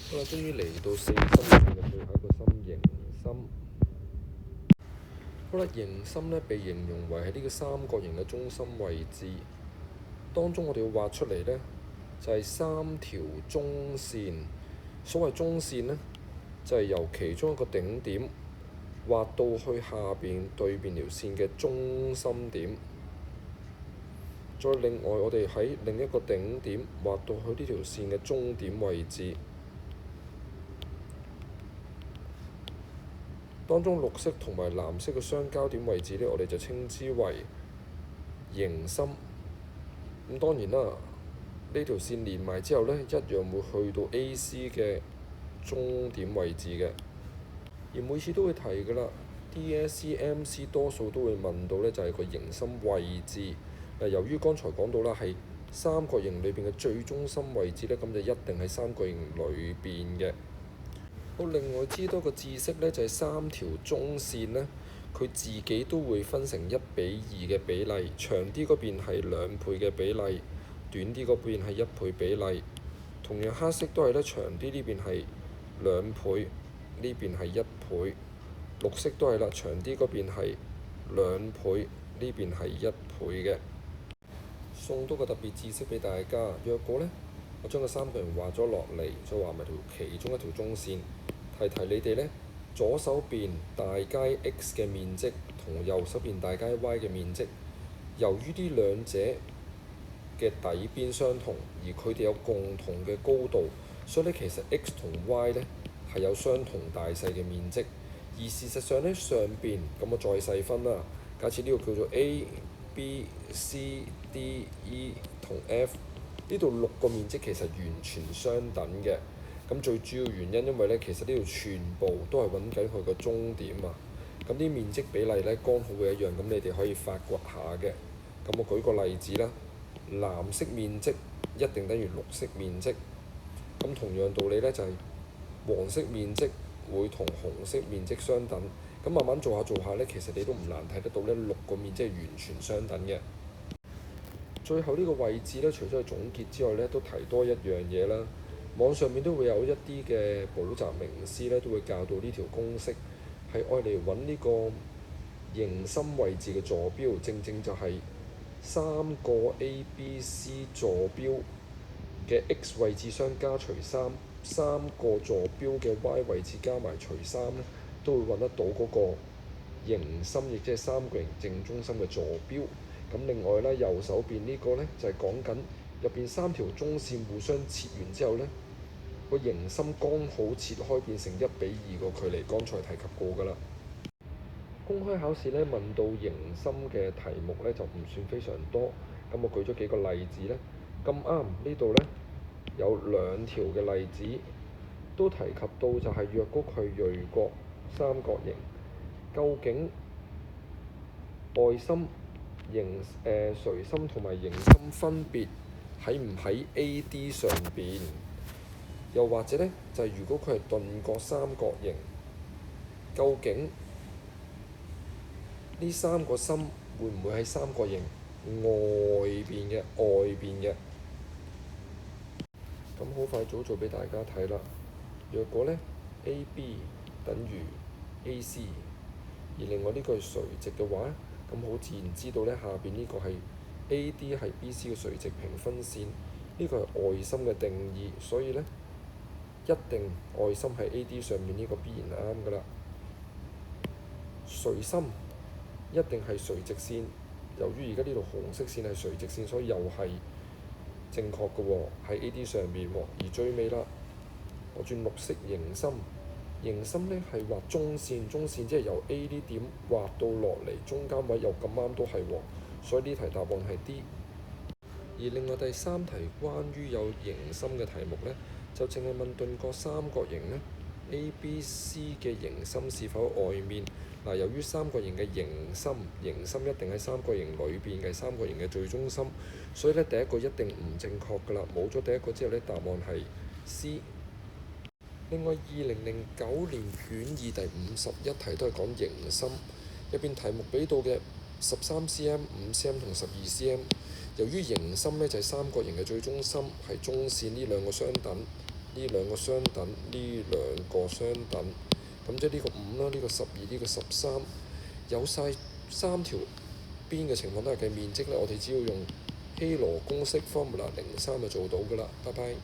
好啦，終於嚟到四心裏面嘅最後一個心，形心。好啦，形心呢被形容為係呢個三角形嘅中心位置，當中我哋要畫出嚟呢，就係三條中線。所謂中線呢，就係由其中一個頂點畫到去下邊對面條線嘅中心點，再另外我哋喺另一個頂點畫到去呢條線嘅終點位置。當中綠色同埋藍色嘅相交點位置呢，我哋就稱之為形心。咁當然啦，呢條線連埋之後呢，一樣會去到 AC 嘅終點位置嘅。而每次都會提㗎啦，DSE、MC 多數都會問到呢，就係個形心位置。由於剛才講到啦，係三角形裏邊嘅最中心位置呢，咁就一定喺三角形裏邊嘅。好，另外知多個知識呢，就係三條中線呢，佢自己都會分成1:2嘅比例，長啲嗰邊係2倍嘅比例，短啲嗰邊係1倍比例。同樣黑色都係呢，長啲呢邊係2倍，呢邊係1倍。綠色都係啦，長啲嗰邊係2倍，呢邊係1倍嘅。送多個特別知識俾大家，若果呢，我將個三角形畫咗落嚟，再畫埋其中一條中線。提提你哋呢，左手邊大街 X 嘅面積同右手邊大街 Y 嘅面積，由於呢兩者嘅底邊相同，而佢哋有共同嘅高度，所以呢，其實 X 同 Y 呢係有相同大細嘅面積。而事實上呢，上邊咁我再細分啦，假設呢個叫做 A、B、C、D、E 同 F， 呢度6個面積其實完全相等嘅。咁最主要原因，因為呢，其實呢度全部都係揾緊佢個終點啊。咁啲面積比例呢，剛好會一樣，咁你哋可以發掘下嘅。咁我舉個例子啦，藍色面積一定等於綠色面積。咁同樣道理呢，就係黃色面積會同紅色面積相等。咁慢慢做下做下呢，其實你都唔難睇得到呢，6個面積係完全相等嘅。最後呢個位置呢，除咗係總結之外呢，都提多一樣嘢啦。網上面都會有一啲嘅補習名師呢，都會教到呢條公式，係愛嚟揾呢個形心位置嘅坐標，正正就係3個 A、B、C 坐標嘅 X 位置相加除3，3個坐標嘅 Y 位置加埋除3呢，都會揾得到嗰個形心，亦即係三角形正中心嘅坐標。咁另外呢，右手邊呢個呢，就係講緊入邊3條中線互相切完之後呢，個形心剛好切開變成1:2個距離，剛才提及過㗎啦。公開考試呢，問到形心嘅題目呢，就唔算非常多，咁我舉咗幾個例子呢。咁啱呢度呢，有2條嘅例子都提及到，就係若果佢鋭角三角形，究竟外心垂心同埋形心分別喺唔喺 AD 上邊？又或者呢，就係如果佢係鈍角三角形，究竟呢3個心會唔會喺三角形外邊嘅？咁好快早做俾大家睇啦。若果呢 AB 等於 AC， 而另外呢個係垂直嘅話，咁好自然知道呢，下邊呢個係 AD 係 BC 嘅垂直平分線，呢個係外心嘅定義，所以呢，一定外心喺 AD 上面，呢個必然啱㗎啦。垂心一定係垂直線，由於而家呢度紅色線係垂直線，所以又係正確嘅喎，喺 AD 上面喎。而最尾啦，我轉綠色形心，形心呢係畫中線，中線即係由 A 呢點畫到落嚟，中間位又咁啱都係喎，所以呢題答案係 D。而另外第3題關於有形心嘅題目呢，就淨係問鈍角三角形呢 ABC 嘅形心是否喺外面？由於三角形嘅形心一定喺三角形裏邊嘅三角形嘅最中心，所以呢，第一個一定唔正確㗎啦。冇咗第一個之後呢，答案係 C。另外2009年卷2第51題都係講形心，入邊題目俾到嘅13cm、5cm 同12cm。由於形心呢，就係三角形嘅最中心，係中線呢兩個相等，呢兩個相等，呢兩個相等，咁即係呢個5啦，呢個12，呢個13，有晒三條邊嘅情況都係計面積咧，我哋只要用希羅公式 formula 03就做到㗎啦。拜拜。